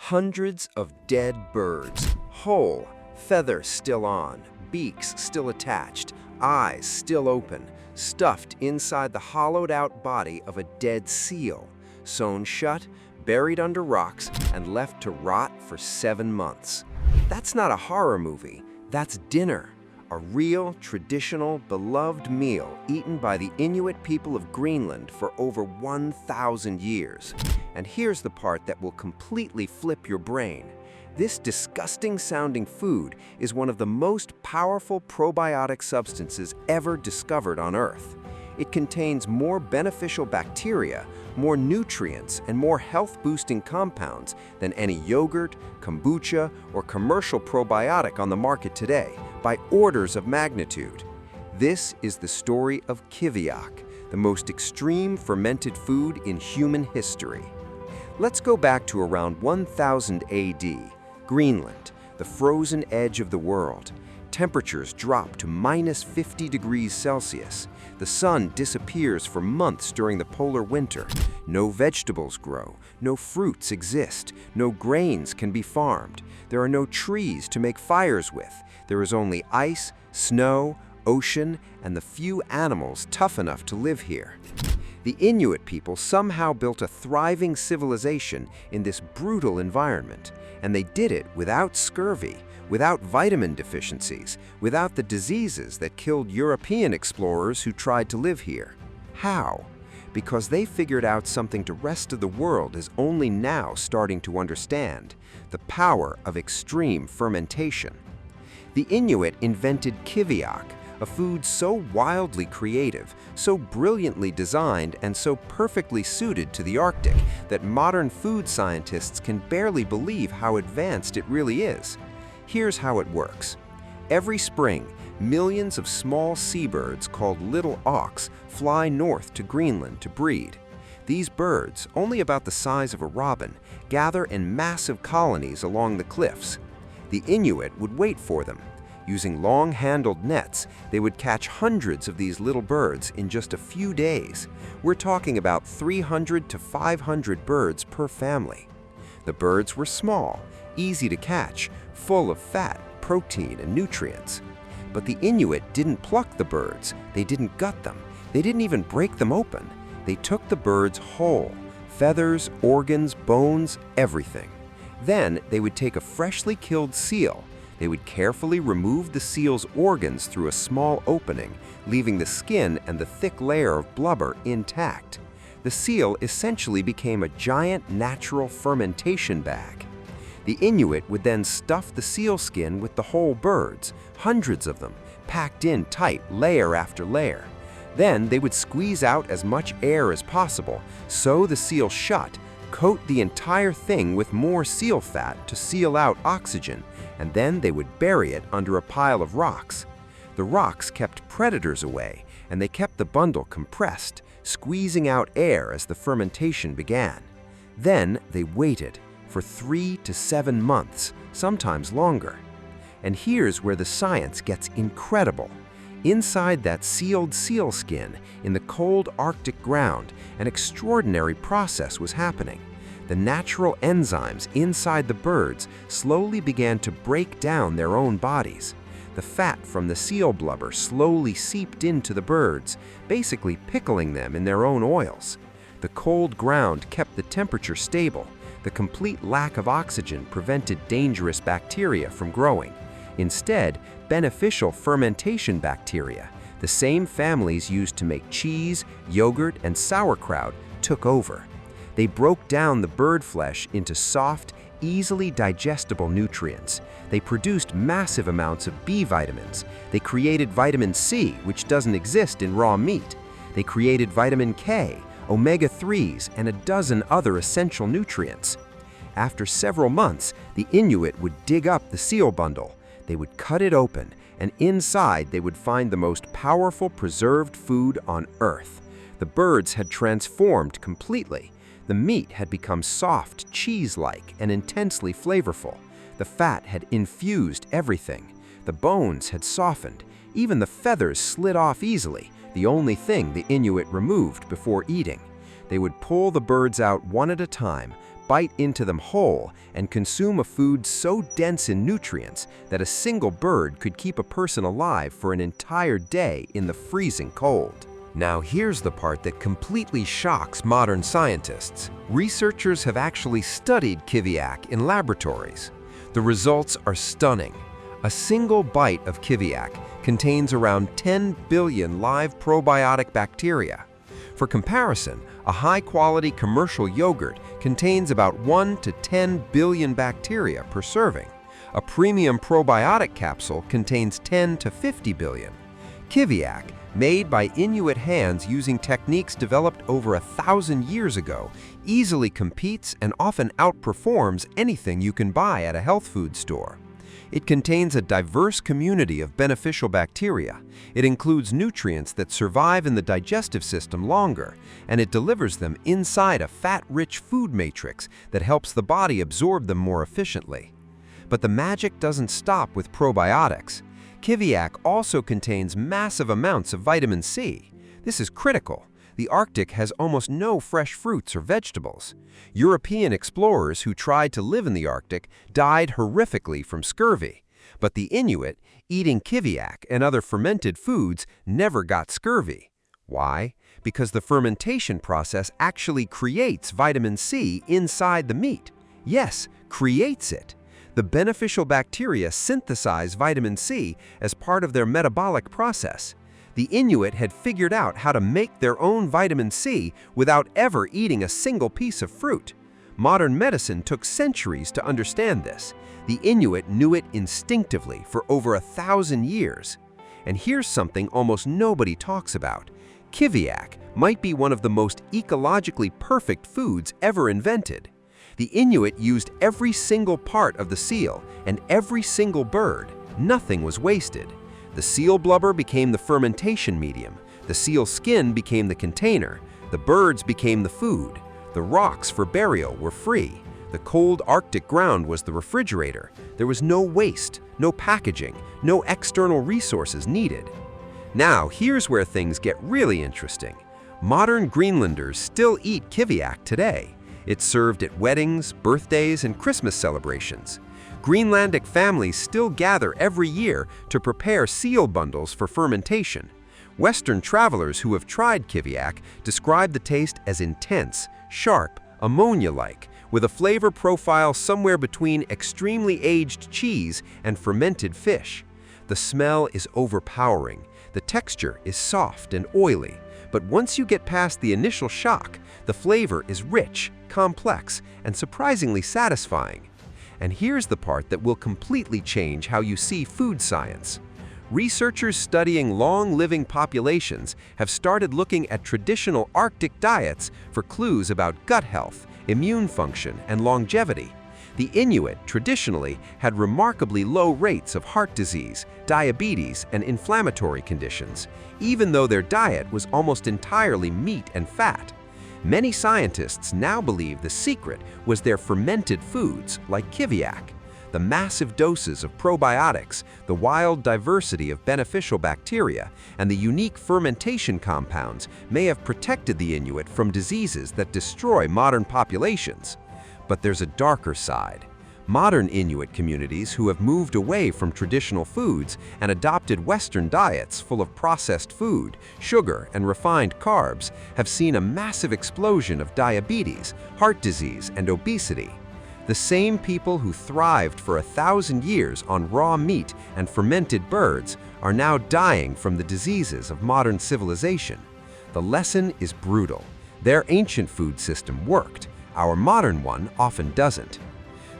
Hundreds of dead birds, whole, feathers still on, beaks still attached, eyes still open, stuffed inside the hollowed-out body of a dead seal, sewn shut, buried under rocks, and left to rot for 7 months. That's not a horror movie, that's dinner. A real, traditional, beloved meal eaten by the Inuit people of Greenland for over 1,000 years. And here's the part that will completely flip your brain. This disgusting-sounding food is one of the most powerful probiotic substances ever discovered on Earth. It contains more beneficial bacteria, more nutrients, and more health-boosting compounds than any yogurt, kombucha, or commercial probiotic on the market today, by orders of magnitude. This is the story of kiviak, the most extreme fermented food in human history. Let's go back to around 1000 AD. Greenland, the frozen edge of the world. Temperatures drop to -50 degrees Celsius. The sun disappears for months during the polar winter. No vegetables grow, no fruits exist, no grains can be farmed. There are no trees to make fires with. There is only ice, snow, ocean, and the few animals tough enough to live here. The Inuit people somehow built a thriving civilization in this brutal environment, and they did it without scurvy, without vitamin deficiencies, without the diseases that killed European explorers who tried to live here. How? Because they figured out something the rest of the world is only now starting to understand: the power of extreme fermentation. The Inuit invented kiviak, a food so wildly creative, so brilliantly designed, and so perfectly suited to the Arctic that modern food scientists can barely believe how advanced it really is. Here's how it works. Every spring, millions of small seabirds called little auks fly north to Greenland to breed. These birds, only about the size of a robin, gather in massive colonies along the cliffs. The Inuit would wait for them. Using long-handled nets, they would catch hundreds of these little birds in just a few days. We're talking about 300 to 500 birds per family. The birds were small, easy to catch, full of fat, protein, and nutrients. But the Inuit didn't pluck the birds, they didn't gut them, they didn't even break them open. They took the birds whole, feathers, organs, bones, everything. Then they would take a freshly killed seal. They would carefully remove the seal's organs through a small opening, leaving the skin and the thick layer of blubber intact. The seal essentially became a giant natural fermentation bag. The Inuit would then stuff the seal skin with the whole birds, hundreds of them, packed in tight layer after layer. Then they would squeeze out as much air as possible, sew the seal shut, coat the entire thing with more seal fat to seal out oxygen, and then they would bury it under a pile of rocks. The rocks kept predators away, and they kept the bundle compressed, squeezing out air as the fermentation began. Then they waited for 3 to 7 months, sometimes longer. And here's where the science gets incredible. Inside that sealed seal skin, in the cold Arctic ground, an extraordinary process was happening. The natural enzymes inside the birds slowly began to break down their own bodies. The fat from the seal blubber slowly seeped into the birds, basically pickling them in their own oils. The cold ground kept the temperature stable. The complete lack of oxygen prevented dangerous bacteria from growing. Instead, beneficial fermentation bacteria, the same families used to make cheese, yogurt, and sauerkraut, took over. They broke down the bird flesh into soft, easily digestible nutrients. They produced massive amounts of B vitamins. They created vitamin C, which doesn't exist in raw meat. They created vitamin K, omega-3s, and a dozen other essential nutrients. After several months, the Inuit would dig up the seal bundle. They would cut it open, and inside they would find the most powerful preserved food on Earth. The birds had transformed completely. The meat had become soft, cheese-like, and intensely flavorful. The fat had infused everything. The bones had softened. Even the feathers slid off easily, the only thing the Inuit removed before eating. They would pull the birds out one at a time, bite into them whole and consume a food so dense in nutrients that a single bird could keep a person alive for an entire day in the freezing cold. Now here's the part that completely shocks modern scientists. Researchers have actually studied kiviak in laboratories. The results are stunning. A single bite of kiviak contains around 10 billion live probiotic bacteria. For comparison, a high-quality commercial yogurt contains about 1 to 10 billion bacteria per serving. A premium probiotic capsule contains 10 to 50 billion. Kiviak, made by Inuit hands using techniques developed over 1,000 years ago, easily competes and often outperforms anything you can buy at a health food store. It contains a diverse community of beneficial bacteria. It includes nutrients that survive in the digestive system longer, and it delivers them inside a fat-rich food matrix that helps the body absorb them more efficiently. But the magic doesn't stop with probiotics. Kiviak also contains massive amounts of vitamin C. This is critical. The Arctic has almost no fresh fruits or vegetables. European explorers who tried to live in the Arctic died horrifically from scurvy. But the Inuit, eating kiviak and other fermented foods, never got scurvy. Why? Because the fermentation process actually creates vitamin C inside the meat. Yes, creates it. The beneficial bacteria synthesize vitamin C as part of their metabolic process. The Inuit had figured out how to make their own vitamin C without ever eating a single piece of fruit. Modern medicine took centuries to understand this. The Inuit knew it instinctively for over 1,000 years. And here's something almost nobody talks about. Kiviak might be one of the most ecologically perfect foods ever invented. The Inuit used every single part of the seal and every single bird. Nothing was wasted. The seal blubber became the fermentation medium. The seal skin became the container. The birds became the food. The rocks for burial were free. The cold Arctic ground was the refrigerator. There was no waste, no packaging, no external resources needed. Now, here's where things get really interesting. Modern Greenlanders still eat kiviak today. It's served at weddings, birthdays, and Christmas celebrations. Greenlandic families still gather every year to prepare seal bundles for fermentation. Western travelers who have tried kiviak describe the taste as intense, sharp, ammonia-like, with a flavor profile somewhere between extremely aged cheese and fermented fish. The smell is overpowering. The texture is soft and oily. But once you get past the initial shock, the flavor is rich, complex, and surprisingly satisfying. And here's the part that will completely change how you see food science. Researchers studying long-living populations have started looking at traditional Arctic diets for clues about gut health, immune function, and longevity. The Inuit traditionally had remarkably low rates of heart disease, diabetes, and inflammatory conditions, even though their diet was almost entirely meat and fat. Many scientists now believe the secret was their fermented foods like kiviak. The massive doses of probiotics, the wild diversity of beneficial bacteria, and the unique fermentation compounds may have protected the Inuit from diseases that destroy modern populations. But there's a darker side. Modern Inuit communities who have moved away from traditional foods and adopted Western diets full of processed food, sugar, and refined carbs have seen a massive explosion of diabetes, heart disease, and obesity. The same people who thrived for 1,000 years on raw meat and fermented birds are now dying from the diseases of modern civilization. The lesson is brutal. Their ancient food system worked. Our modern one often doesn't.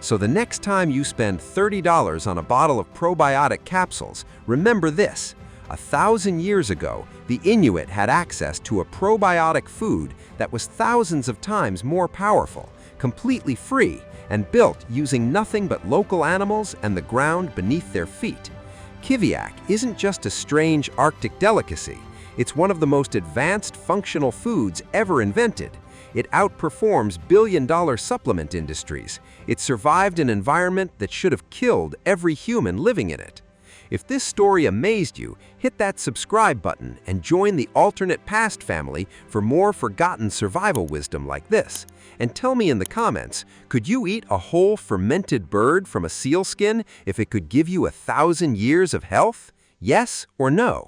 So the next time you spend $30 on a bottle of probiotic capsules, remember this. 1,000 years ago, the Inuit had access to a probiotic food that was thousands of times more powerful, completely free, and built using nothing but local animals and the ground beneath their feet. Kiviak isn't just a strange Arctic delicacy. It's one of the most advanced functional foods ever invented. It outperforms billion-dollar supplement industries. It survived an environment that should have killed every human living in it. If this story amazed you, hit that subscribe button and join the Alternate Past family for more forgotten survival wisdom like this. And tell me in the comments, could you eat a whole fermented bird from a seal skin if it could give you 1,000 years of health? Yes or no?